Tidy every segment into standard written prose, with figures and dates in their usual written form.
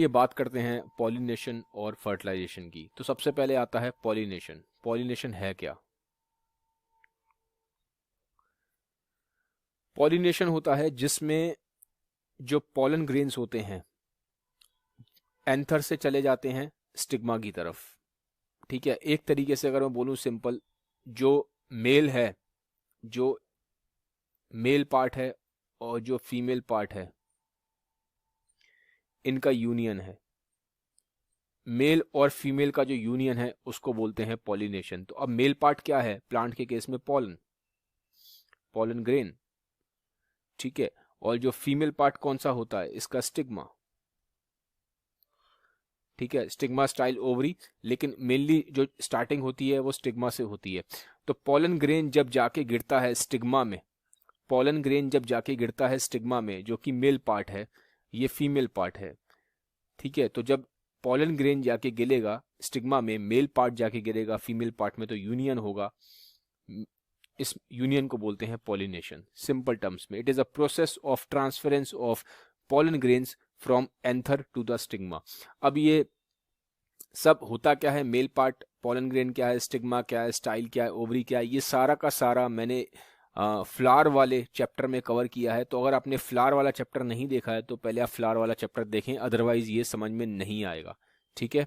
ये बात करते हैं पॉलिनेशन और फर्टिलाइजेशन की। तो सबसे पहले आता है पॉलिनेशन। पॉलिनेशन है क्या? पॉलिनेशन होता है जिसमें जो पॉलन ग्रेन्स होते हैं एंथर से चले जाते हैं स्टिग्मा की तरफ। ठीक है, एक तरीके से अगर मैं बोलूं सिंपल, जो मेल है, जो मेल पार्ट है और जो फीमेल पार्ट है, इनका यूनियन है। मेल और फीमेल का जो यूनियन है उसको बोलते हैं पॉलिनेशन। तो अब मेल पार्ट क्या है प्लांट के केस में? Pollen, pollen grain. ठीक है, और जो फीमेल पार्ट कौन सा होता है इसका? स्टिग्मा। ठीक है, स्टिग्मा स्टाइल ओवरी, लेकिन मेनली जो स्टार्टिंग होती है वो स्टिग्मा से होती है। तो पॉलन ग्रेन जब जाके गिरता है स्टिग्मा में, पॉलन ग्रेन जब जाके गिरता है स्टिग्मा में, जो कि मेल पार्ट है, ये फीमेल पार्ट है। ठीक है, तो जब पॉलन ग्रेन जाके गिरेगा स्टिग्मा में, मेल पार्ट जाके गिरेगा फीमेल पार्ट में, तो यूनियन होगा। इस यूनियन को बोलते हैं पॉलिनेशन। सिंपल टर्म्स में, it is a process of transference of pollen grains from anther to the stigma. अब ये सब होता क्या है? मेल पार्ट, पॉलन ग्रेन क्या है, स्टिग्मा क्या है, स्टाइल क्या है, ओवरी क्या है, ये सारा का सारा मैंने फ्लावर वाले चैप्टर में कवर किया है। तो अगर आपने फ्लावर वाला चैप्टर नहीं देखा है तो पहले आप फ्लावर वाला चैप्टर देखें, अदरवाइज ये समझ में नहीं आएगा। ठीक है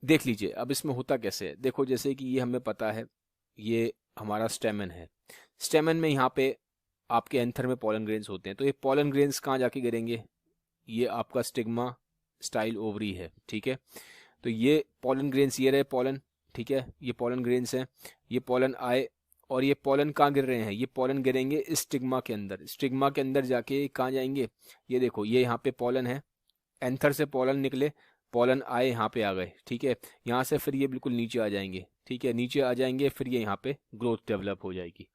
देख लीजिए अब इसमें होता कैसे है। देखो, जैसे कि ये हमें पता है, ये हमारा स्टेमन है। स्टेमन में यहाँ पे आपके एंथर में पॉलन ग्रेन्स होते हैं। तो ये पॉलन ग्रेन्स कहाँ जाके गिरेंगे? ये आपका स्टिग्मा स्टाइल ओवरी है। ठीक है, तो ये पॉलन ग्रेन्स, ये रहे पॉलन। ठीक है, ये पॉलन ग्रेन्स हैं, ये पॉलन आए, और ये पॉलन कहाँ गिर रहे हैं? ये पॉलन गिरेंगे स्टिग्मा के अंदर। स्टिग्मा के अंदर जाके कहाँ जाएंगे? ये देखो, ये यहाँ पे पॉलन है, एंथर से पॉलन निकले, पॉलन आए, यहाँ पे आ गए। ठीक है, यहाँ से फिर ये बिल्कुल नीचे आ जाएंगे। ठीक है, नीचे आ जाएंगे, फिर ये यहाँ पे ग्रोथ डेवलप हो जाएगी।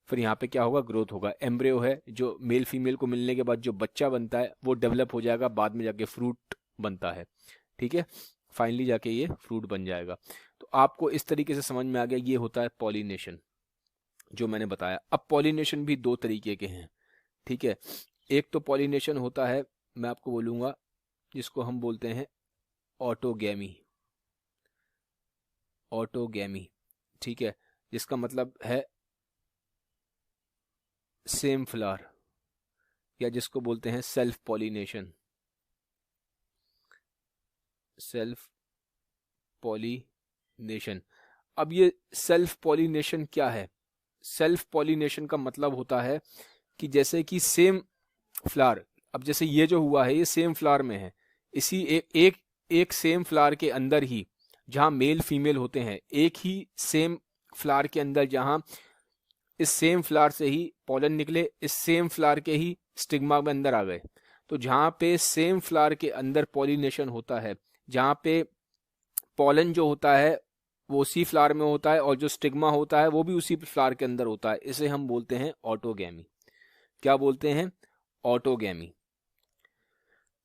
फिर यहाँ पे क्या होगा? ग्रोथ होगा। एम्ब्रियो है, जो मेल फीमेल को मिलने के बाद जो बच्चा बनता है वो डेवलप हो जाएगा, बाद में जाके फ्रूट बनता है। ठीक है, फाइनली जाके ये फ्रूट बन जाएगा। तो आपको इस तरीके से समझ में आ गया, ये होता है पॉलिनेशन जो मैंने बताया। अब पॉलिनेशन भी दो तरीके के हैं। ठीक है, एक तो पॉलिनेशन होता है, मैं आपको बोलूँगा, जिसको हम बोलते हैं ऑटोगैमी। ऑटोगैमी, ठीक है, जिसका मतलब है सेम फ्लावर, या जिसको बोलते हैं सेल्फ पॉलिनेशन। Self pollination. अब ये सेल्फ पॉलिनेशन क्या है? सेल्फ पॉलिनेशन का मतलब होता है कि जैसे कि सेम फ्लावर, अब जैसे ये जो हुआ है ये सेम फ्लावर में है, इसी एक सेम फ्लावर के अंदर ही जहां मेल फीमेल होते हैं, एक ही सेम फ्लावर के अंदर जहां इस सेम फ्लावर से ही पॉलन निकले, इस सेम फ्लावर के ही स्टिग्मा में अंदर आ गए। तो जहां पे सेम फ्लावर के अंदर पॉलिनेशन होता है, जहां पे पॉलन जो होता है वो उसी फ्लावर में होता है और जो स्टिग्मा होता है वो भी उसी फ्लावर के अंदर होता है, इसे हम बोलते हैं ऑटोगैमी। क्या बोलते हैं? ऑटोगैमी।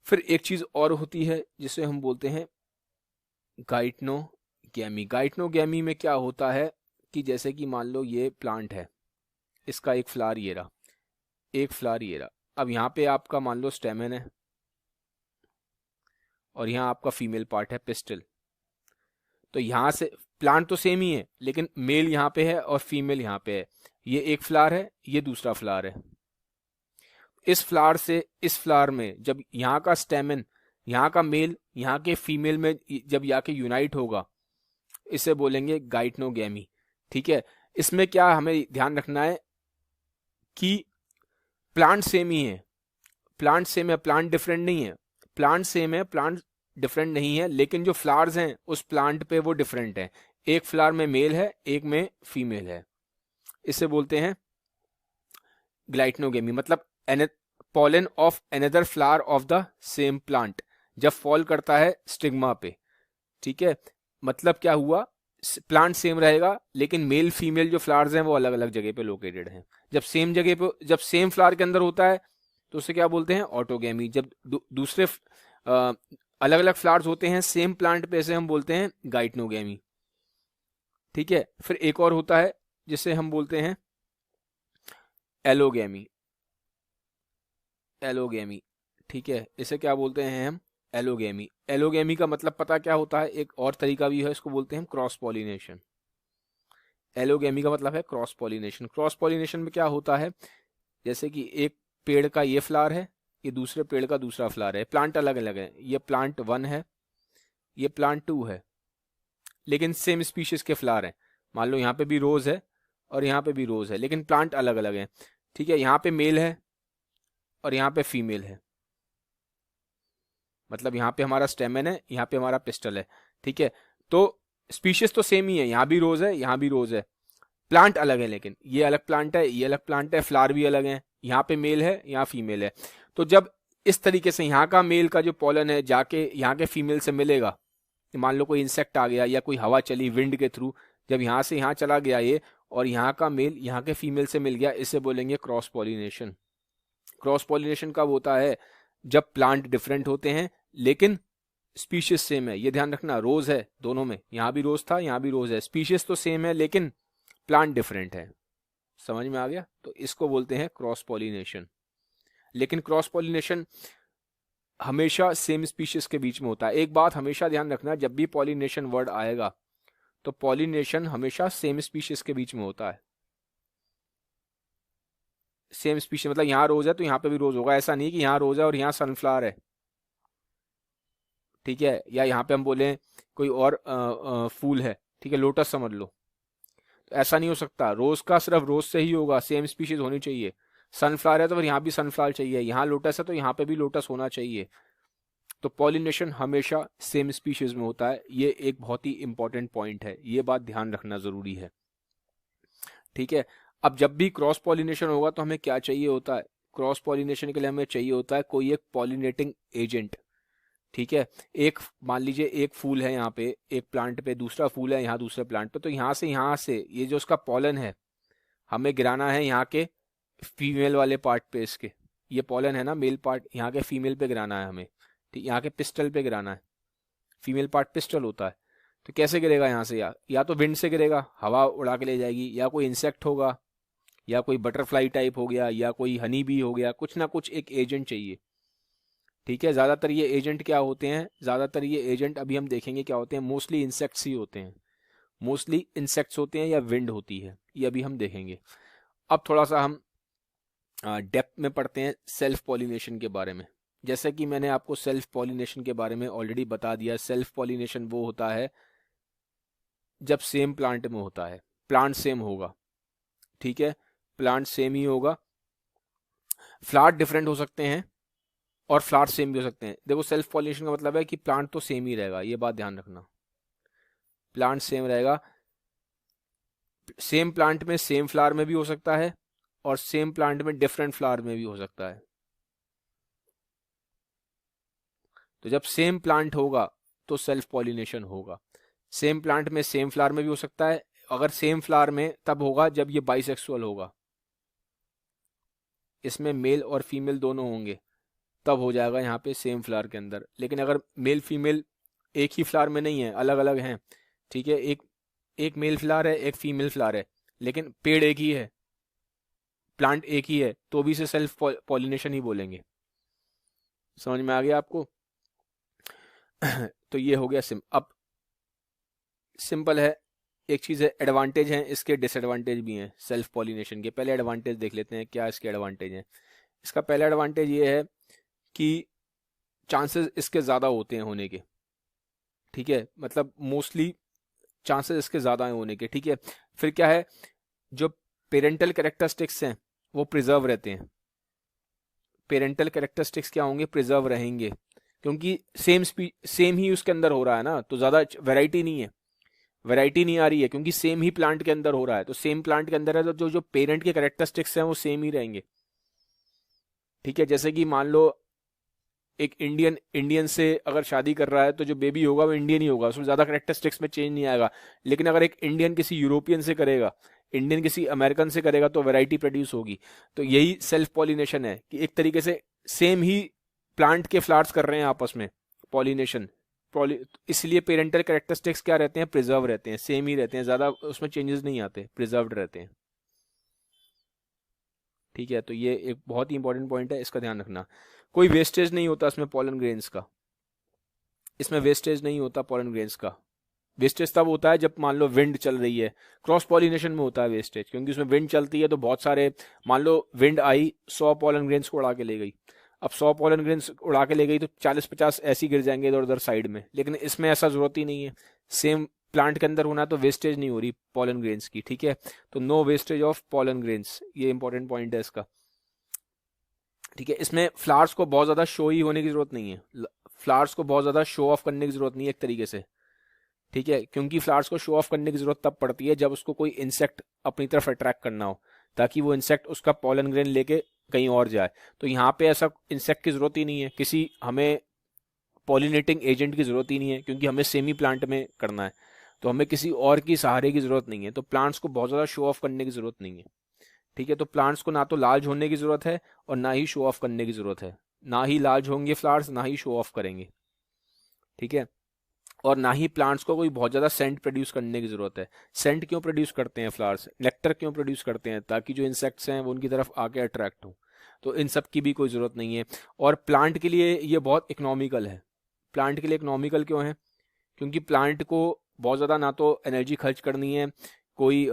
फिर एक चीज और होती है जिसे हम बोलते हैं गाइटनोगैमी। गाइटनोगैमी में क्या होता है कि जैसे कि मान लो ये प्लांट है, इसका एक फ्लावर ये रहा, एक फ्लावर ये रहा। अब यहाँ पे आपका मान लो स्टेमन है और यहाँ आपका फीमेल पार्ट है, पिस्टल। तो यहाँ से प्लांट तो सेम ही है, लेकिन मेल यहाँ पे है और फीमेल यहाँ पे है। ये एक फ्लावर है, ये दूसरा फ्लावर है। इस फ्लावर से इस फ्लावर में जब यहाँ का स्टेमन, यहाँ का मेल यहाँ के फीमेल में जब जाके यूनाइट होगा, इसे बोलेंगे गाइटनोगैमी। ठीक है, इसमें क्या हमें ध्यान रखना है कि प्लांट सेम ही है, प्लांट सेम है, प्लांट डिफरेंट नहीं है। प्लांट सेम है, प्लांट डिफरेंट नहीं है, लेकिन जो फ्लावर्स हैं उस प्लांट पे वो डिफरेंट है। एक फ्लावर में मेल है, एक में फीमेल है। इसे बोलते हैं ग्लाइटनोगेमी। मतलब pollen of another flower of the same plant जब फॉल करता है स्टिग्मा पे। ठीक है, मतलब क्या हुआ? प्लांट सेम रहेगा लेकिन मेल फीमेल जो फ्लावर्स हैं वो अलग अलग जगह पे लोकेटेड हैं। जब सेम जगह पे, जब सेम फ्लावर के अंदर होता है तो उसे क्या बोलते हैं? ऑटोगैमी। जब दूसरे अलग अलग फ्लावर्स होते हैं सेम प्लांट पे, इसे हम बोलते हैं गाइटनोगैमी। ठीक है, फिर एक और होता है जिसे हम बोलते हैं एलोगैमी। एलोगैमी, ठीक है, इसे क्या बोलते हैं हम? एलोगेमी। एलोगेमी का मतलब पता क्या होता है? एक और तरीका भी है, इसको बोलते हैं क्रॉस पॉलिनेशन। एलोगेमी का मतलब है क्रॉस पॉलिनेशन। क्रॉस पॉलिनेशन में क्या होता है, जैसे कि एक पेड़ का ये फ्लावर है, ये दूसरे पेड़ का दूसरा फ्लावर है, प्लांट अलग अलग है, ये प्लांट 1 है, ये प्लांट 2 है, लेकिन सेम स्पीशीज के फ्लावर हैं। मान लो यहाँ पे भी रोज है और यहाँ पे भी रोज है, लेकिन प्लांट अलग अलग हैं। ठीक है, यहाँ पे मेल है और यहाँ पे फीमेल है, मतलब यहाँ पे हमारा स्टेमन है, यहाँ पे हमारा पिस्टल है। ठीक है, तो स्पीशीज तो सेम ही है, यहाँ भी रोज है, यहाँ भी रोज है, प्लांट अलग है, लेकिन ये अलग प्लांट है, ये अलग प्लांट है, फ्लावर भी अलग है, यहाँ पे मेल है, यहाँ फीमेल है। तो जब इस तरीके से यहाँ का मेल का जो पॉलन है जाके यहाँ के फीमेल से मिलेगा, मान लो कोई इंसेक्ट आ गया या कोई हवा चली विंड के थ्रू, जब यहाँ से यहाँ चला गया ये, और यहाँ का मेल यहाँ के फीमेल से मिल गया, इसे बोलेंगे क्रॉस पॉलिनेशन। क्रॉस पॉलिनेशन कब होता है? जब प्लांट डिफरेंट होते हैं लेकिन स्पीशीज सेम है। ये ध्यान रखना, रोज है दोनों में, यहाँ भी रोज था, यहाँ भी रोज है, स्पीशीज तो सेम है लेकिन प्लांट डिफरेंट है। समझ में आ गया? तो इसको बोलते हैं क्रॉस पॉलिनेशन। लेकिन क्रॉस पॉलिनेशन हमेशा सेम स्पीशीज के बीच में होता है। एक बात हमेशा ध्यान रखना, जब भी पॉलिनेशन वर्ड आएगा तो पॉलिनेशन हमेशा सेम स्पीशीज के बीच में होता है। सेम स्पीशीज मतलब यहाँ रोज है तो यहाँ पे भी रोज होगा, ऐसा नहीं कि यहाँ रोज है और यहाँ सनफ्लावर है। ठीक है, या यहाँ पे हम बोले कोई और फूल है, ठीक है, लोटस समझ लो, तो ऐसा नहीं हो सकता। रोज का सिर्फ रोज से ही होगा, सेम स्पीशीज होनी चाहिए। सनफ्लावर है तो फिर यहाँ भी सनफ्लावर चाहिए, यहाँ लोटस है तो यहाँ पे भी लोटस होना चाहिए। तो पॉलिनेशन हमेशा सेम स्पीशीज में होता है। ये एक बहुत ही इंपॉर्टेंट पॉइंट है, ये बात ध्यान रखना जरूरी है। ठीक है, अब जब भी क्रॉस पॉलिनेशन होगा तो हमें क्या चाहिए होता है? क्रॉस पॉलिनेशन के लिए हमें चाहिए होता है कोई एक पॉलिनेटिंग एजेंट। ठीक है, एक मान लीजिए एक फूल है यहाँ पे, एक प्लांट पे, दूसरा फूल है यहाँ दूसरे प्लांट पे, तो यहाँ से ये जो उसका पॉलन है हमें गिराना है यहाँ के फीमेल वाले पार्ट पे। इसके ये पॉलन है ना, मेल पार्ट यहाँ के फीमेल पे गिराना है हमें। ठीक, यहाँ के पिस्टल पे गिराना है, फीमेल पार्ट पिस्टल होता है। तो कैसे गिरेगा यहाँ से? या तो विंड से गिरेगा, हवा उड़ा के ले जाएगी, या कोई इंसेक्ट होगा, या कोई बटरफ्लाई टाइप हो गया, या कोई हनी बी हो गया, कुछ ना कुछ एक एजेंट चाहिए। ठीक है, ज़्यादातर ये एजेंट क्या होते हैं? ज़्यादातर ये एजेंट अभी हम देखेंगे क्या होते हैं, मोस्टली इंसेक्ट्स ही होते हैं। मोस्टली इंसेक्ट्स होते हैं या विंड होती है, ये अभी हम देखेंगे। अब थोड़ा सा हम डेप्थ में पढ़ते हैं सेल्फ पॉलिनेशन के बारे में। जैसे कि मैंने आपको सेल्फ पॉलिनेशन के बारे में ऑलरेडी बता दिया। सेल्फ पॉलिनेशन वो होता है जब सेम प्लांट में होता है, प्लांट सेम होगा। ठीक है, प्लांट सेम ही होगा, फ्लावर डिफरेंट हो सकते हैं और फ्लावर सेम भी हो सकते हैं। देखो, सेल्फ पॉलिनेशन का मतलब है कि प्लांट तो सेम ही रहेगा, ये बात ध्यान रखना, प्लांट सेम रहेगा। सेम प्लांट में सेम फ्लावर में भी हो सकता है और सेम प्लांट में डिफरेंट फ्लावर में भी हो सकता है। तो जब सेम प्लांट होगा तो सेल्फ पॉलिनेशन होगा। सेम प्लांट में सेम फ्लावर में भी हो सकता है, अगर सेम फ्लावर में तब होगा जब ये बाइसेक्सुअल होगा, इसमें मेल और फीमेल दोनों होंगे, तब हो जाएगा यहाँ पे सेम फ्लावर के अंदर। लेकिन अगर मेल फीमेल एक ही फ्लावर में नहीं है, अलग अलग हैं, ठीक है, एक मेल फ्लावर है, एक फीमेल फ्लावर है, लेकिन पेड़ एक ही है, प्लांट एक ही है, तो भी इसे सेल्फ पॉलिनेशन ही बोलेंगे। समझ में आ गया आपको? तो ये हो गया अब सिंपल है। एक चीज़ है, एडवांटेज हैं, इसके डिसएडवांटेज भी हैं सेल्फ पॉलिनेशन के। पहले एडवांटेज देख लेते हैं, क्या इसके एडवांटेज हैं। इसका पहला एडवांटेज ये है कि चांसेस इसके ज़्यादा होते हैं होने के। ठीक है, मतलब मोस्टली चांसेस इसके ज़्यादा हैं होने के। ठीक है, फिर क्या है, जो पेरेंटल कैरेक्टरिस्टिक्स हैं वो प्रिजर्व रहते हैं। पेरेंटल कैरेक्टरिस्टिक्स क्या होंगे? प्रिजर्व रहेंगे, क्योंकि सेम ही उसके अंदर हो रहा है ना, तो ज़्यादा वैरायटी नहीं है, वैरायटी नहीं आ रही है, क्योंकि सेम ही प्लांट के अंदर हो रहा है। तो सेम प्लांट के अंदर है तो जो पेरेंट के कैरेक्टरिस्टिक्स हैं वो सेम ही रहेंगे। ठीक है, जैसे कि मान लो एक इंडियन से अगर शादी कर रहा है तो जो बेबी होगा वो इंडियन ही होगा, उसमें ज़्यादा कैरेक्टरिस्टिक्स में चेंज नहीं आएगा। लेकिन अगर एक इंडियन किसी यूरोपियन से करेगा, इंडियन किसी अमेरिकन से करेगा, तो वैरायटी प्रोड्यूस होगी। तो यही सेल्फ पॉलिनेशन है कि एक तरीके से सेम ही प्लांट के फ्लावर्स कर रहे हैं आपस में पॉलिनेशन। इसलिए पेरेंटल कैरेक्टरिस्टिक्स क्या रहते हैं? प्रिजर्व रहते हैं, सेम ही रहते हैं, ज़्यादा उसमें चेंजेस नहीं आते, प्रिजर्व्ड रहते हैं। ठीक है, तो ये एक बहुत ही इंपॉर्टेंट पॉइंट है, इसका ध्यान रखना। कोई वेस्टेज नहीं होता इसमें पोलन ग्रेन्स का, इसमें वेस्टेज नहीं होता पोलन ग्रेन्स का। वेस्टेज तब होता है जब मान लो विंड चल रही है, क्रॉस पॉलिनेशन में होता है वेस्टेज, क्योंकि उसमें विंड चलती है तो बहुत सारे, मान लो विंड आई 100 पोलन ग्रेन्स को उड़ा के ले गई, अब 100 पोलन ग्रेन्स उड़ा के ले गई तो 40-50 ऐसे ही गिर जाएंगे इधर उधर साइड में, लेकिन इसमें ऐसा जरूरत ही नहीं है। सेम प्लांट के अंदर होना तो वेस्टेज नहीं हो रही पोलन ग्रेन्स की, ठीक है। तो no wastage of pollen grains, ये इंपॉर्टेंट पॉइंट है इसका, ठीक है। इसमें फ्लावर्स को बहुत ज्यादा शो ही होने की जरूरत नहीं है, फ्लावर्स को बहुत ज्यादा शो ऑफ करने की जरूरत नहीं है एक तरीके से, ठीक है, क्योंकि फ्लावर्स को शो ऑफ करने की जरूरत तब पड़ती है जब उसको कोई इंसेक्ट अपनी तरफ अट्रैक्ट करना हो, ताकि वो इंसेक्ट उसका पोलन ग्रेन लेके कहीं और जाए। तो यहाँ पे ऐसा इंसेक्ट की जरूरत ही नहीं है, किसी हमें पॉलिनेटिंग एजेंट की जरूरत ही नहीं है, क्योंकि हमें सेमी प्लांट में करना है, तो हमें किसी और की सहारे की जरूरत नहीं है। तो प्लांट्स को बहुत ज्यादा शो ऑफ करने की जरूरत नहीं है, ठीक है। तो प्लांट्स को ना तो लार्ज होने की जरूरत है और ना ही शो ऑफ करने की जरूरत है, ना ही लार्ज होंगे फ्लावर्स ना ही शो ऑफ करेंगे, ठीक है। और ना ही प्लांट्स को कोई बहुत ज़्यादा सेंट प्रोड्यूस करने की ज़रूरत है। सेंट क्यों प्रोड्यूस करते हैं फ्लावर्स, नेक्टर क्यों प्रोड्यूस करते हैं, ताकि जो इंसेक्ट्स हैं वो उनकी तरफ आके अट्रैक्ट हों। तो इन सब की भी कोई ज़रूरत नहीं है। और प्लांट के लिए ये बहुत इकोनॉमिकल है। प्लांट के लिए इकोनॉमिकल क्यों है, क्योंकि प्लांट को बहुत ज़्यादा ना तो एनर्जी खर्च करनी है कोई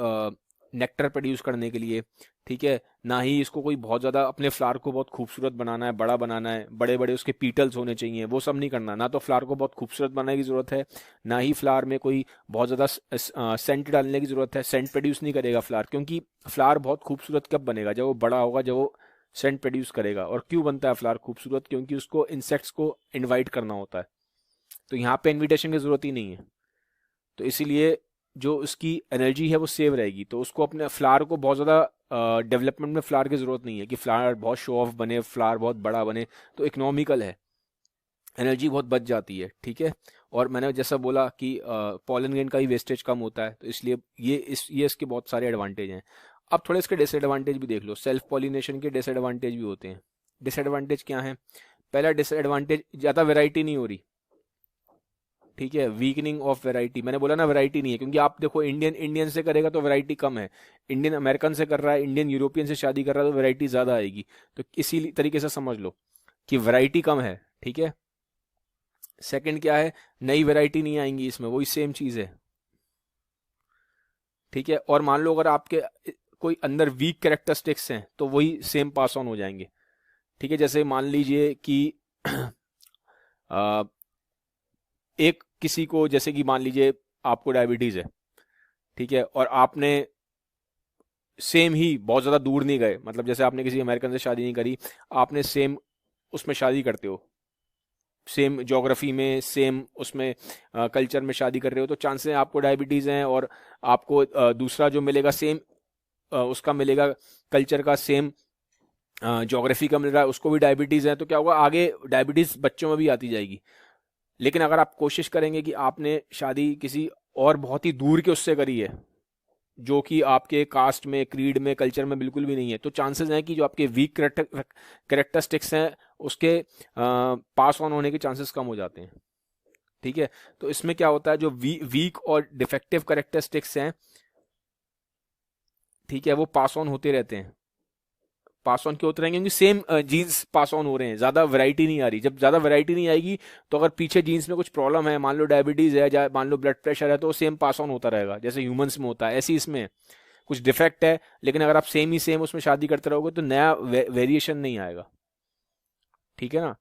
नेक्टर प्रोड्यूस करने के लिए, ठीक है, ना ही इसको कोई बहुत ज़्यादा अपने फ्लावर को बहुत खूबसूरत बनाना है, बड़ा बनाना है, बड़े बड़े उसके पीटल्स होने चाहिए, वो सब नहीं करना। ना तो फ्लावर को बहुत खूबसूरत बनाने की ज़रूरत है, ना ही फ्लावर में कोई बहुत ज़्यादा सेंट डालने की ज़रूरत है। सेंट प्रोड्यूस नहीं करेगा फ्लावर, क्योंकि फ्लावर बहुत खूबसूरत कब बनेगा, जब वो बड़ा होगा, जब वो सेंट प्रोड्यूस करेगा। और क्यों बनता है फ्लावर खूबसूरत, क्योंकि उसको इंसेक्ट्स को इन्वाइट करना होता है। तो यहाँ पे इन्विटेशन की ज़रूरत ही नहीं है, तो इसीलिए जो उसकी एनर्जी है वो सेव रहेगी। तो उसको अपने फ्लावर को बहुत ज़्यादा डेवलपमेंट में फ्लावर की ज़रूरत नहीं है कि फ्लावर बहुत शो ऑफ बने, फ्लावर बहुत बड़ा बने। तो इकोनॉमिकल है, एनर्जी बहुत बच जाती है, ठीक है। और मैंने जैसा बोला कि पॉलन ग्रेन का ही वेस्टेज कम होता है, तो इसलिए ये इसके बहुत सारे एडवांटेज हैं। अब थोड़े इसके डिसएडवांटेज भी देख लो। सेल्फ पॉलिनेशन के डिसएडवांटेज भी होते हैं। डिसएडवांटेज क्या है, पहला डिसएडवांटेज, ज़्यादा वेराइटी नहीं हो रही, ठीक है। वीकनिंग ऑफ वैरायटी, मैंने बोला ना वैरायटी नहीं है, क्योंकि आप देखो इंडियन से करेगा तो वैरायटी कम है, इंडियन अमेरिकन से कर रहा है, इंडियन यूरोपियन से शादी कर रहा है तो वैरायटी ज़्यादा आएगी। तो इसी तरीके से समझ लो कि वैरायटी कम है, ठीक है। सेकंड क्या है, नई वैरायटी नहीं आएंगी इसमें, वही सेम चीज़ है, ठीक है। और मान लो अगर आपके कोई अंदर वीक कैरेक्टरिस्टिक्स हैं तो वही सेम पास ऑन हो जाएंगे, ठीक है। जैसे मान लीजिए कि एक किसी को, जैसे कि मान लीजिए आपको डायबिटीज़ है, ठीक है, और आपने सेम ही बहुत ज़्यादा दूर नहीं गए, मतलब जैसे आपने किसी अमेरिकन से शादी नहीं करी, आपने सेम उसमें शादी करते हो, सेम ज्योग्राफी में, सेम उसमें कल्चर में शादी कर रहे हो, तो चांसेस आपको डायबिटीज़ हैं और आपको दूसरा जो मिलेगा सेम उसका मिलेगा, कल्चर का सेम ज्योग्राफी का मिल रहा है, उसको भी डायबिटीज़ है। तो क्या होगा, आगे डायबिटीज़ बच्चों में भी आती जाएगी। लेकिन अगर आप कोशिश करेंगे कि आपने शादी किसी और बहुत ही दूर के उससे करी है, जो कि आपके कास्ट में, क्रीड में, कल्चर में बिल्कुल भी नहीं है, तो चांसेस हैं कि जो आपके वीक कैरेक्टरिस्टिक्स हैं उसके पास ऑन होने के चांसेस कम हो जाते हैं, ठीक है। तो इसमें क्या होता है, जो वीक और डिफेक्टिव कैरेक्टरिस्टिक्स हैं, ठीक है, वो पास ऑन होते रहते हैं। पास ऑन क्यों होते रहेंगे, क्योंकि सेम जीन्स पास ऑन हो रहे हैं, ज़्यादा वैरायटी नहीं आ रही। जब ज़्यादा वैरायटी नहीं आएगी तो अगर पीछे जीन्स में कुछ प्रॉब्लम है, मान लो डायबिटीज़ है या मान लो ब्लड प्रेशर है, तो सेम पास ऑन होता रहेगा, जैसे ह्यूमंस में होता है। ऐसे ही इसमें कुछ डिफेक्ट है, लेकिन अगर आप सेम ही सेम उसमें शादी करते रहोगे तो नया वेरिएशन नहीं आएगा, ठीक है ना।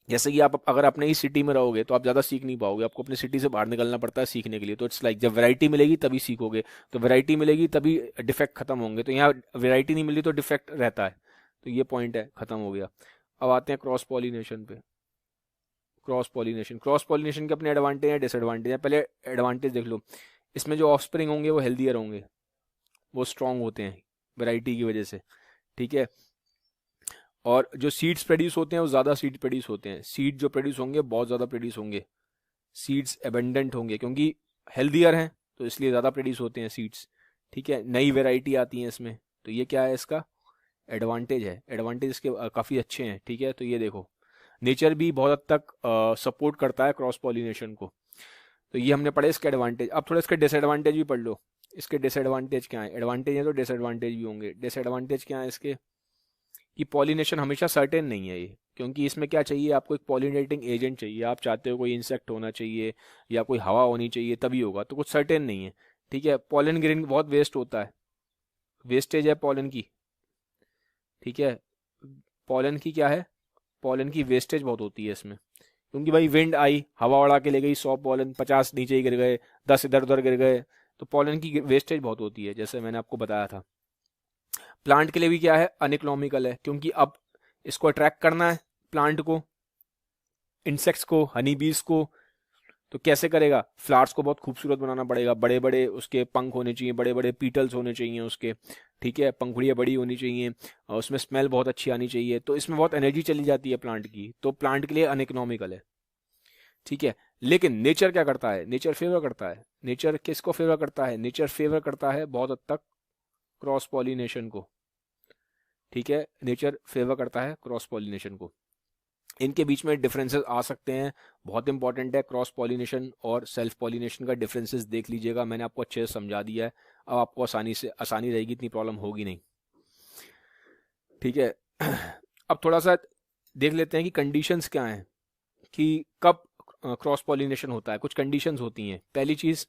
जैसे कि आप अगर अपने ही सिटी में रहोगे तो आप ज़्यादा सीख नहीं पाओगे, आपको अपनी सिटी से बाहर निकलना पड़ता है सीखने के लिए। तो इट्स लाइक जब वैरायटी मिलेगी तभी सीखोगे, तो वैरायटी मिलेगी तभी डिफेक्ट खत्म होंगे। तो यहाँ वैरायटी नहीं मिली तो डिफेक्ट रहता है, तो ये पॉइंट है, खत्म हो गया। अब आते हैं क्रॉस पॉलिनेशन पे। क्रॉस पॉलिनेशन के अपने एडवांटेज हैं, डिसएडवांटेज हैं। पहले एडवांटेज देख लो, इसमें जो ऑफस्प्रिंग होंगे वो हेल्दियर होंगे, वो स्ट्रांग होते हैं वैरायटी की वजह से, ठीक है। और जो सीड्स प्रोड्यूस होते हैं वो ज़्यादा सीड प्रोड्यूस होते हैं, सीड जो प्रोड्यूस होंगे बहुत ज़्यादा प्रोड्यूस होंगे, सीड्स एबेंडेंट होंगे, क्योंकि हेल्दियर हैं तो इसलिए ज़्यादा प्रोड्यूस होते हैं सीड्स, ठीक है। नई वेराइटी आती है इसमें, तो ये क्या है, इसका एडवांटेज है। एडवांटेज इसके काफ़ी अच्छे हैं, ठीक है। तो ये देखो, नेचर भी बहुत हद तक सपोर्ट करता है क्रॉस पॉलिनेशन को। तो ये हमने पढ़े इसके एडवांटेज। अब थोड़ा इसके डिसएडवांटेज भी पढ़ लो। इसके डिसएडवांटेज क्या है, एडवांटेज है तो डिसएडवांटेज भी होंगे। डिसएडवांटेज क्या है इसके, कि पॉलिनेशन हमेशा सर्टेन नहीं है ये, क्योंकि इसमें क्या चाहिए आपको, एक पॉलिनेटिंग एजेंट चाहिए। आप चाहते हो कोई इंसेक्ट होना चाहिए या कोई हवा होनी चाहिए तभी होगा, तो कुछ सर्टेन नहीं है। ठीक है, पॉलन ग्रेन बहुत वेस्ट होता है, वेस्टेज है पॉलन की। ठीक है, पॉलन की क्या है, पॉलन की वेस्टेज बहुत होती है इसमें, क्योंकि भाई विंड आई, हवा उड़ा के ले गई 100 पॉलन, 50 नीचे ही गिर गए, 10 इधर उधर गिर गए, तो पॉलन की वेस्टेज बहुत होती है, जैसे मैंने आपको बताया था। प्लांट के लिए भी क्या है, अनइकोनॉमिकल है, क्योंकि अब इसको अट्रैक्ट करना है प्लांट को, इंसेक्ट्स को, हनी बीज को, तो कैसे करेगा, फ्लावर्स को बहुत खूबसूरत बनाना पड़ेगा, बड़े बड़े उसके पंख होने चाहिए, बड़े बड़े पीटल्स होने चाहिए उसके। ठीक है, पंखुड़ियाँ बड़ी होनी चाहिए, और उसमें स्मेल बहुत अच्छी आनी चाहिए, तो इसमें बहुत एनर्जी चली जाती है प्लांट की, तो प्लांट के लिए अनइकोनॉमिकल है। ठीक है, लेकिन नेचर क्या करता है, नेचर फेवर करता है। नेचर किसको फेवर करता है, नेचर फेवर करता है बहुत हद तक क्रॉस पॉलिनेशन को। ठीक है, नेचर फेवर करता है क्रॉस पॉलिनेशन को। इनके बीच में डिफरेंसेस आ सकते हैं, बहुत इंपॉर्टेंट है क्रॉस पॉलिनेशन और सेल्फ पॉलिनेशन का डिफरेंसेस देख लीजिएगा, मैंने आपको अच्छे से समझा दिया है, अब आपको आसानी रहेगी, इतनी प्रॉब्लम होगी नहीं। ठीक है, अब थोड़ा सा देख लेते हैं कि कंडीशंस क्या हैं, कि कब क्रॉस पॉलिनेशन होता है। कुछ कंडीशंस होती हैं। पहली चीज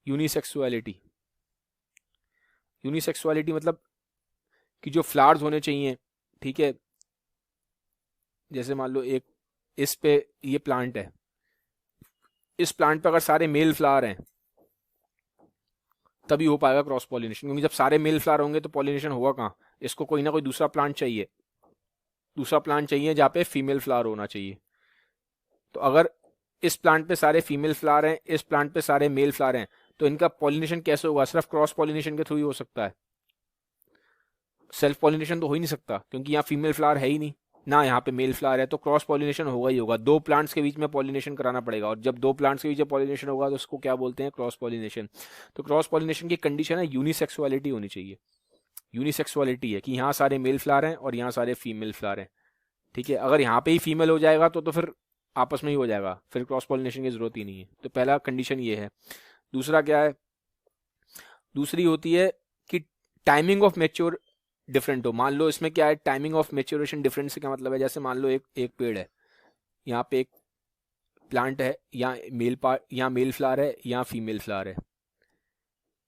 यूनिसेक्सुअलिटी। यूनिसेक्सुअलिटी मतलब कि जो फ्लावर्स होने चाहिए, ठीक है, जैसे मान लो एक इस पे ये प्लांट है, इस प्लांट पे अगर सारे मेल फ्लावर हैं तभी हो पाएगा क्रॉस पॉलिनेशन, क्योंकि जब सारे मेल फ्लावर होंगे तो पॉलिनेशन होगा कहाँ, इसको कोई ना कोई दूसरा प्लांट चाहिए, दूसरा प्लांट चाहिए जहाँ पे फीमेल फ्लावर होना चाहिए। तो अगर इस प्लांट पे सारे फीमेल फ्लावर हैं, इस प्लांट पे सारे मेल फ्लावर हैं, तो इनका पॉलिनेशन कैसे होगा, सिर्फ क्रॉस पॉलिनेशन के थ्रू ही हो सकता है। सेल्फ पॉलिनेशन तो हो ही नहीं सकता, क्योंकि यहाँ फीमेल फ्लावर है ही नहीं ना, यहाँ पे मेल फ्लावर है, तो क्रॉस पॉलिनेशन होगा ही होगा। दो प्लांट्स के बीच में पॉलिनेशन कराना पड़ेगा, और जब दो प्लांट्स के बीच में पॉलिनेशन होगा तो उसको क्या बोलते हैं, क्रॉस पॉलिनेशन। तो क्रॉस पॉलिनेशन की कंडीशन है यूनिसेक्सुअलिटी होनी चाहिए। यूनिसेक्सुअलिटी है कि यहाँ सारे मेल फ्लावर हैं और यहाँ सारे फीमेल फ्लावर हैं। ठीक है, अगर यहाँ पे ही फीमेल हो जाएगा तो फिर आपस में ही हो जाएगा, फिर क्रॉस पॉलिनेशन की जरूरत ही नहीं है। तो पहला कंडीशन ये है। दूसरा क्या है, दूसरी होती है कि टाइमिंग ऑफ मेच्योर डिफरेंट हो। मान लो इसमें क्या है, टाइमिंग ऑफ मेच्योरेशन डिफरेंट से क्या मतलब है, जैसे मान लो एक पेड़ है, यहाँ पे एक प्लांट है, यहाँ मेल फ्लावर है, यहाँ फीमेल फ्लावर है,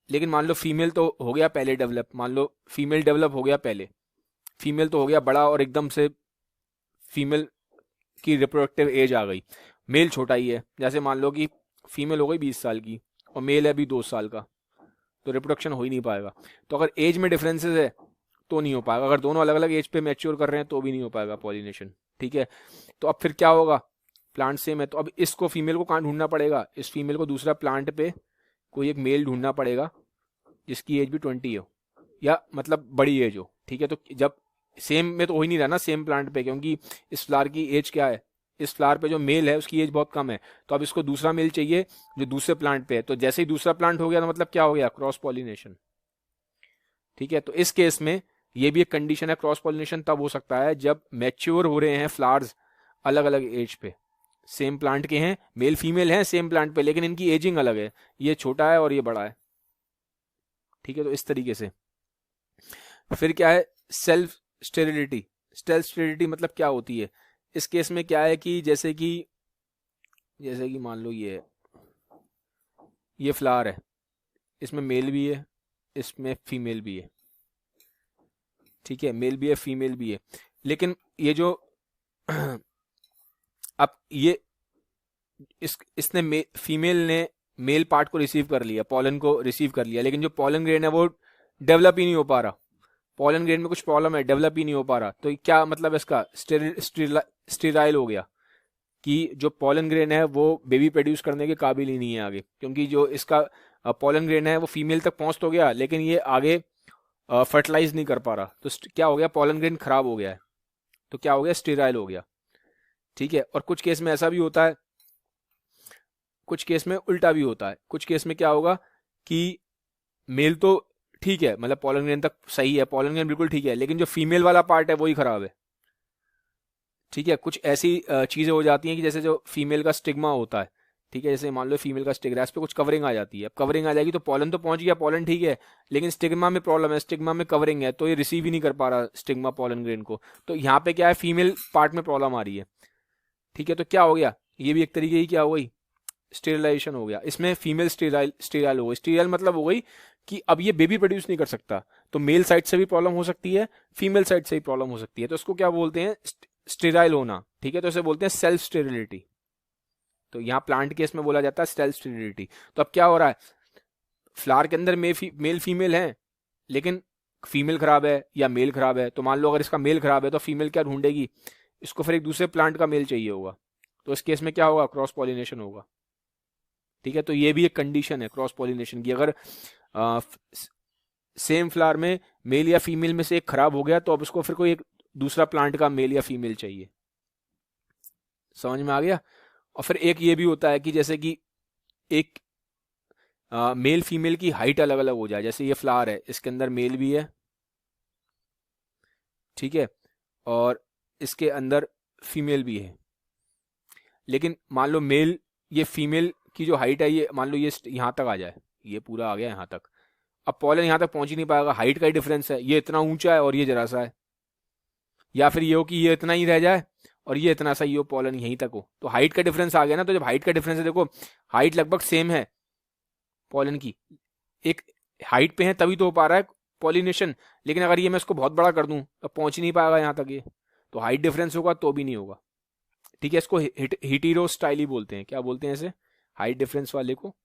लेकिन मान लो फीमेल तो हो गया पहले डेवलप, मान लो फीमेल डेवलप हो गया पहले, फीमेल तो हो गया बड़ा और एकदम से फीमेल की रिप्रोडक्टिव एज आ गई, मेल छोटा ही है, जैसे मान लो कि फीमेल हो गई 20 साल की और मेल है अभी 2 साल का, तो रिप्रोडक्शन हो ही नहीं पाएगा। तो अगर एज में डिफरेंसेस है तो नहीं हो पाएगा, अगर दोनों अलग अलग एज पे मैच्योर कर रहे हैं तो भी नहीं हो पाएगा पॉलिनेशन। ठीक है, तो अब फिर क्या होगा, प्लांट सेम है, तो अब इसको फीमेल को कहाँ ढूंढना पड़ेगा, इस फीमेल को दूसरा प्लांट पे कोई एक मेल ढूंढना पड़ेगा जिसकी एज भी 20 हो, या मतलब बड़ी एज हो। ठीक है, तो जब सेम में तो हो ही नहीं रहा ना सेम प्लांट पे, क्योंकि इस फ्लावर की एज क्या है, इस फ्लावर पे जो मेल है उसकी एज बहुत कम है, तो अब इसको दूसरा मेल चाहिए जो दूसरे प्लांट पे है, तो जैसे ही दूसरा प्लांट हो गया तो मतलब क्या हो गया, क्रॉस पॉलिनेशन। ठीक है, तो इस केस में ये भी एक कंडीशन है, क्रॉस पॉलिनेशन तब हो सकता है जब मैच्योर हो रहे हैं फ्लावर्स अलग अलग एज पे, सेम प्लांट के हैं, मेल फीमेल हैं सेम प्लांट पे, लेकिन इनकी एजिंग अलग है, ये छोटा है और ये बड़ा है। ठीक है, तो इस तरीके से। फिर क्या है, सेल्फ स्टेरिलिटी। सेल्फ स्टेरिलिटी मतलब क्या होती है, इस केस में क्या है कि जैसे कि मान लो ये फ्लावर है, इसमें मेल भी है, इसमें फीमेल भी है। ठीक है, मेल भी है फीमेल भी है, लेकिन ये जो अब ये इसने फीमेल ने मेल पार्ट को रिसीव कर लिया, पॉलन को रिसीव कर लिया, लेकिन जो पॉलन ग्रेन है वो डेवलप ही नहीं हो पा रहा, पॉलन ग्रेन में कुछ प्रॉब्लम है, डेवलप ही नहीं हो पा रहा। तो क्या मतलब इसका, स्टेराइल हो गया, कि जो पॉलन ग्रेन है वो बेबी प्रोड्यूस करने के काबिल ही नहीं है आगे, क्योंकि जो इसका पॉलन ग्रेन है वो फीमेल तक पहुंच तो गया, लेकिन ये आगे फर्टिलाइज नहीं कर पा रहा, तो क्या हो गया, पॉलन ग्रेन खराब हो गया है, तो क्या हो गया, स्टेराइल हो गया। ठीक है, और कुछ केस में ऐसा भी होता है, कुछ केस में उल्टा भी होता है। कुछ केस में क्या होगा कि मेल तो ठीक है, मतलब पॉलन ग्रेन तक सही है, पॉलन ग्रेन बिल्कुल ठीक है, लेकिन जो फीमेल वाला पार्ट है वही खराब है। ठीक है, कुछ ऐसी चीजें हो जाती हैं कि जैसे जो फीमेल का स्टिग्मा होता है, ठीक है, जैसे मान लो फीमेल का स्टिग्रा, इस पे कुछ कवरिंग आ जाती है, अब कवरिंग आ जाएगी तो पॉलन तो पहुंच गया, पॉलन ठीक है, लेकिन स्टिग्मा में प्रॉब्लम है, स्टिग्मा में कवरिंग है, तो ये रिसीव ही नहीं कर पा रहा स्टिग्मा पॉलन ग्रेन को, तो यहाँ पे क्या है, फीमेल पार्ट में प्रॉब्लम आ रही है। ठीक है, तो क्या हो गया, ये भी एक तरीके की क्या हो गई, स्टेरिलाइजेशन हो गया, इसमें फीमेल स्टेराइल हो गई। स्टेराइल मतलब हो गई कि अब ये बेबी प्रोड्यूस नहीं कर सकता, तो मेल साइड से भी प्रॉब्लम हो सकती है, फीमेल साइड से भी प्रॉब्लम हो सकती है, तो इसको क्या बोलते हैं, स्टेराइल होना। ठीक है, तो इसे बोलते हैं सेल्फ स्टेरिलिटी। तो यहाँ प्लांट केस में बोला जाता है सेल्फ स्टेरिलिटी। तो अब क्या हो रहा है, फ्लावर के अंदर मेल फीमेल है, लेकिन फीमेल खराब है या मेल खराब है, तो मान लो अगर इसका मेल खराब है तो फीमेल क्या ढूंढेगी, इसको फिर एक दूसरे प्लांट का मेल चाहिए होगा, तो इस केस में क्या होगा, क्रॉस पॉलिनेशन होगा। ठीक है, तो ये भी एक कंडीशन है क्रॉस पॉलिनेशन की, अगर सेम फ्लावर में मेल या फीमेल में से एक खराब हो गया तो अब उसको फिर कोई एक दूसरा प्लांट का मेल या फीमेल चाहिए। समझ में आ गया। और फिर एक ये भी होता है कि जैसे कि एक मेल फीमेल की हाइट अलग अलग हो जाए, जैसे ये फ्लावर है, इसके अंदर मेल भी है, ठीक है, और इसके अंदर फीमेल भी है, लेकिन मान लो मेल, ये फीमेल की जो हाइट है, ये मान लो ये यहाँ तक आ जाए, ये पूरा आ गया यहाँ तक, अब पॉलन यहाँ तक पहुंच ही नहीं पाएगा, हाइट का ही डिफरेंस है, ये इतना ऊंचा है और ये जरा सा है, या फिर ये हो कि ये इतना ही रह जाए और ये इतना सा ही हो, पॉलन यहीं तक हो, तो हाइट का डिफरेंस आ गया ना। तो जब हाइट का डिफरेंस है, देखो हाइट लगभग सेम है पॉलन की, एक हाइट पे है तभी तो हो पा रहा है पॉलिनेशन, लेकिन अगर ये मैं इसको बहुत बड़ा कर दूं तो पहुंच ही नहीं पाएगा यहाँ तक, ये तो हाइट डिफरेंस होगा तो भी नहीं होगा। ठीक है, इसको हिटीरो स्टाइली बोलते हैं, क्या बोलते हैं इसे, हाइट डिफरेंस वाले को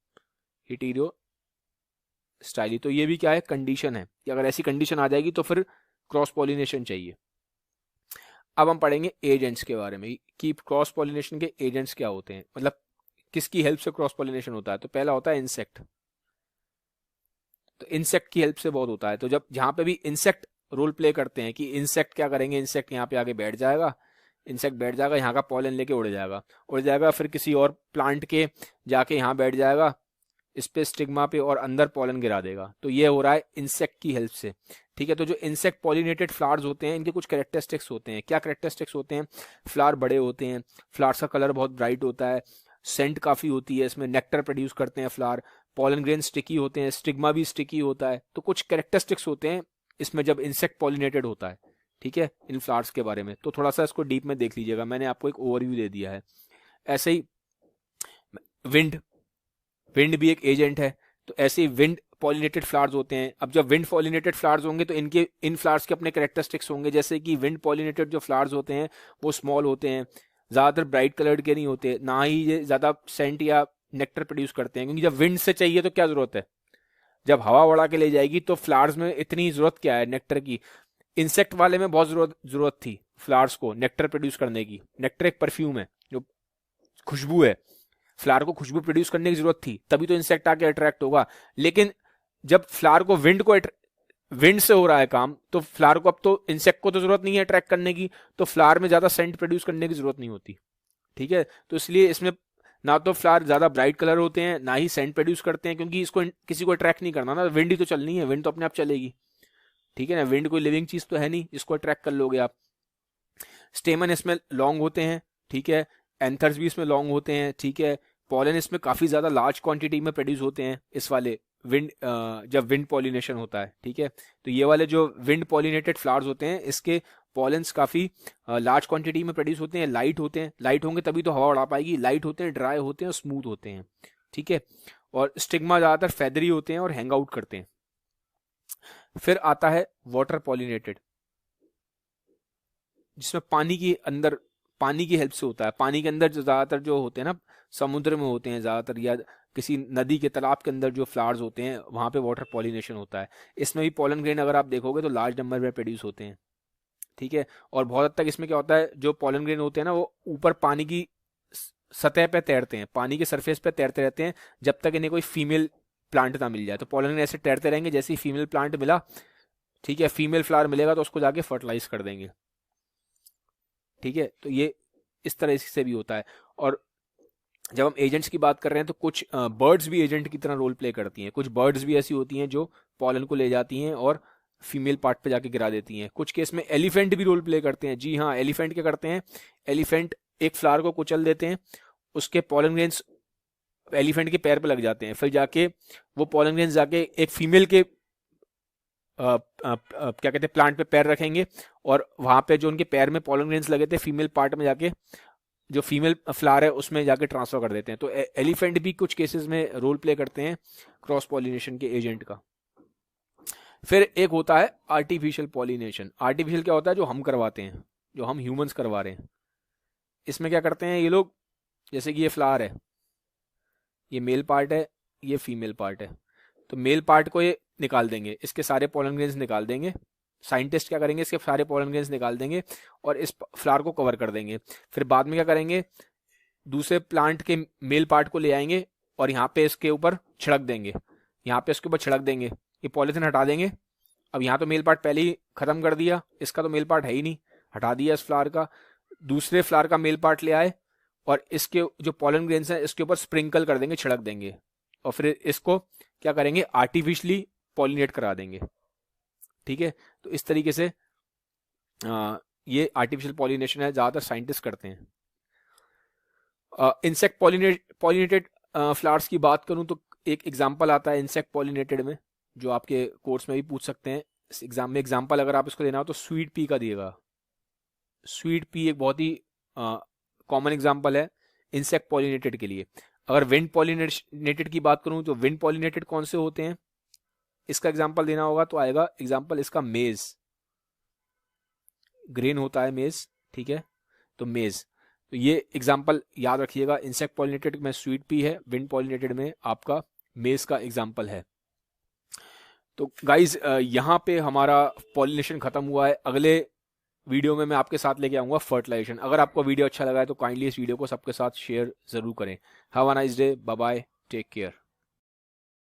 हिटीरो स्टाइली। तो ये भी क्या है, कंडीशन है कि अगर ऐसी कंडीशन आ जाएगी तो फिर क्रॉस पॉलिनेशन चाहिए। अब हम पढ़ेंगे एजेंट्स के बारे में कि क्रॉस पॉलिनेशन के एजेंट्स क्या होते हैं, मतलब किसकी हेल्प से क्रॉस पॉलिनेशन होता है। तो पहला होता है इंसेक्ट, तो इंसेक्ट की हेल्प से बहुत होता है। तो जब जहां पे भी इंसेक्ट रोल प्ले करते हैं कि इंसेक्ट क्या करेंगे, इंसेक्ट यहाँ पे आके बैठ जाएगा, इंसेक्ट बैठ जाएगा, यहाँ का पॉलन लेके उड़ जाएगा, फिर किसी और प्लांट के जाके यहाँ बैठ जाएगा, इस पे स्टिग्मा पे, और अंदर पॉलन गिरा देगा। तो ये हो रहा है इंसेक्ट की हेल्प से। ठीक है, तो जो इंसेक्ट पॉलिनेटेड फ्लावर्स होते हैं, इनके कुछ कैरेक्टरिस्टिक्स होते हैं। क्या कैरेक्टरिस्टिक्स होते हैं, फ्लावर बड़े होते हैं, फ्लावर्स का कलर बहुत ब्राइट होता है, सेंट काफी होती है इसमें, नेक्टर प्रोड्यूस करते हैं फ्लावर, पॉलन ग्रेन स्टिकी होते हैं, स्टिग्मा भी स्टिकी होता है। तो कुछ कैरेक्टरिस्टिक्स होते हैं इसमें जब इंसेक्ट पॉलिनेटेड होता है। ठीक है, इन फ्लावर्स के बारे में तो थोड़ा सा इसको डीप में देख लीजिएगा, मैंने आपको एक ओवरव्यू दे दिया है। ऐसे ही विंड भी एक एजेंट है, तो ऐसे ही विंड पॉलिनेटेड फ्लावर्स होते हैं। अब जब विंड पॉलिनेटेड फ्लावर्स होंगे तो इन फ्लावर्स के अपने कैरेक्टरिस्टिक्स होंगे, जैसे कि विंड पॉलिनेटेड जो फ्लावर्स होते हैं वो स्मॉल होते हैं, ज़्यादातर ब्राइट कलर्ड के नहीं होते, ना ही ये ज़्यादा सेंट या नेक्टर प्रोड्यूस करते हैं, क्योंकि जब विंड से चाहिए तो क्या ज़रूरत है, जब हवा उड़ा के ले जाएगी तो फ्लावर्स में इतनी ज़रूरत क्या है नेक्टर की। इंसेक्ट वाले में बहुत ज़रूरत थी फ्लावर्स को नेक्टर प्रोड्यूस करने की। नेक्टर एक परफ्यूम है, जो खुशबू है, फ्लावर को खुशबू प्रोड्यूस करने की जरूरत थी, तभी तो इंसेक्ट आके अट्रैक्ट होगा। लेकिन जब फ्लावर को विंड से हो रहा है काम, तो फ्लावर को अब तो इंसेक्ट को तो जरूरत नहीं है अट्रैक्ट करने की, तो फ्लावर में ज्यादा सेंट प्रोड्यूस करने की जरूरत नहीं होती। ठीक है, तो इसलिए इसमें ना तो फ्लावर ज्यादा ब्राइट कलर होते हैं, ना ही सेंट प्रोड्यूस करते हैं, क्योंकि इसको किसी को अट्रैक्ट नहीं करना ना, विंड ही तो चलनी है, विंड तो अपने आप चलेगी। ठीक है ना, विंड कोई लिविंग चीज तो है नहीं इसको अट्रैक्ट कर लोगे आप। स्टेमन इसमें लॉन्ग होते हैं, ठीक है, एंथर्स भी इसमें लॉन्ग होते हैं, ठीक है, पॉलन इसमें काफी ज्यादा लार्ज क्वांटिटी में प्रोड्यूस होते हैं इस वाले विंड, जब विंड पॉलिनेशन होता है। ठीक है, तो ये वाले जो विंड पॉलिनेटेड फ्लावर्स होते हैं, इसके पॉलेंस काफी लार्ज क्वांटिटी में प्रोड्यूस होते हैं, लाइट होते हैं, लाइट होंगे तभी तो हवा उड़ा पाएगी, लाइट होते हैं, ड्राई होते हैं और स्मूथ होते हैं। ठीक है, और स्टिग्मा ज्यादातर फेदरी होते हैं और हैंग आउट करते हैं। फिर आता है वाटर पॉलिनेटेड, जिसमें पानी की हेल्प से होता है। पानी के अंदर जो ज्यादातर जो होते हैं ना, समुद्र में होते हैं ज्यादातर, या किसी नदी के तालाब के अंदर जो फ्लावर्स होते हैं वहां पे वाटर पॉलिनेशन होता है। इसमें भी पॉलन ग्रेन अगर आप देखोगे तो लार्ज नंबर में प्रोड्यूस होते हैं। ठीक है, और बहुत हद तक इसमें क्या होता है, जो पॉलन ग्रेन होते हैं ना वो ऊपर पानी की सतह पे तैरते हैं, पानी के सरफेस पे तैरते रहते हैं जब तक इन्हें कोई फीमेल प्लांट ना मिल जाए। तो पॉलन ग्रेन ऐसे तैरते रहेंगे, जैसे ही फीमेल प्लांट मिला, ठीक है, फीमेल फ्लावर मिलेगा तो उसको जाके फर्टिलाइज कर देंगे। ठीक है, तो ये इस तरह से भी होता है। और जब हम एजेंट्स की बात कर रहे हैं तो कुछ बर्ड्स भी एजेंट की तरह रोल प्ले करती हैं। कुछ बर्ड्स भी ऐसी होती हैं जो पॉलन को ले जाती हैं और फीमेल पार्ट पे जाके गिरा देती हैं। कुछ केस में एलिफेंट भी रोल प्ले करते हैं। जी हाँ, एलिफेंट क्या करते हैं, एलिफेंट एक फ्लावर को कुचल देते हैं, उसके पॉलन ग्रेन्स एलिफेंट के पैर पे लग जाते हैं, फिर जाके वो पॉलन ग्रेन्स जाके एक फीमेल के क्या कहते हैं प्लांट पे पैर रखेंगे, और वहां पे जो उनके पैर में पॉलन ग्रेन्स लगे थे फीमेल पार्ट में जाके जो फीमेल फ्लावर है उसमें जाके ट्रांसफर कर देते हैं। तो एलिफेंट भी कुछ केसेस में रोल प्ले करते हैं क्रॉस पॉलिनेशन के एजेंट का। फिर एक होता है आर्टिफिशियल पॉलिनेशन। आर्टिफिशियल क्या होता है? जो हम करवाते हैं, जो हम ह्यूमंस करवा रहे हैं। इसमें क्या करते हैं ये लोग, जैसे कि ये फ्लावर है, ये मेल पार्ट है, ये फीमेल पार्ट है, तो मेल पार्ट को ये निकाल देंगे, इसके सारे पॉलन ग्रेन्स निकाल देंगे। साइंटिस्ट क्या करेंगे, इसके सारे पॉलन ग्रेन्स निकाल देंगे और इस फ्लावर को कवर कर देंगे। फिर बाद में क्या करेंगे, दूसरे प्लांट के मेल पार्ट को ले आएंगे और यहाँ पे इसके ऊपर छिड़क देंगे, यहाँ पे इसके ऊपर छिड़क देंगे, ये पॉलिथीन हटा देंगे। अब यहाँ तो मेल पार्ट पहले ही खत्म कर दिया, इसका तो मेल पार्ट है ही नहीं, हटा दिया इस फ्लावर का। दूसरे फ्लावर का मेल पार्ट ले आए और इसके जो पॉलन ग्रेन्स हैं इसके ऊपर स्प्रिंकल कर देंगे, छिड़क देंगे, और फिर इसको क्या करेंगे, आर्टिफिशियली पॉलिनेट करा देंगे। ठीक है, तो इस तरीके से ये आर्टिफिशियल पॉलिनेशन है, ज्यादातर साइंटिस्ट करते हैं। इंसेक्ट पॉलिनेटेड फ्लावर्स की बात करूं तो एक एग्जांपल आता है इंसेक्ट पॉलिनेटेड में, जो आपके कोर्स में भी पूछ सकते हैं इस एग्जाम में। एग्जांपल अगर आप इसको लेना हो तो स्वीट पी का दिएगा। स्वीट पी एक बहुत ही कॉमन एग्जांपल है इंसेक्ट पॉलिनेटेड के लिए। अगर विंड पॉलिनेटेड की बात करूं तो विंड पॉलिनेटेड कौन से होते हैं, इसका एग्जांपल देना होगा तो आएगा एग्जांपल इसका मेज। ग्रेन होता है मेज, ठीक है, तो मेज। तो ये एग्जांपल याद रखिएगा, इंसेक्ट पॉलिनेटेड में स्वीट पी है, विंड पॉलिनेटेड में आपका मेज का एग्जांपल है। तो गाइज यहाँ पे हमारा पॉलिनेशन खत्म हुआ है। अगले वीडियो में मैं आपके साथ लेके आऊंगा फर्टिलाइजेशन। अगर आपको वीडियो अच्छा लगा है तो काइंडली इस वीडियो को सबके साथ शेयर जरूर करें। Have a nice day, bye bye, take care.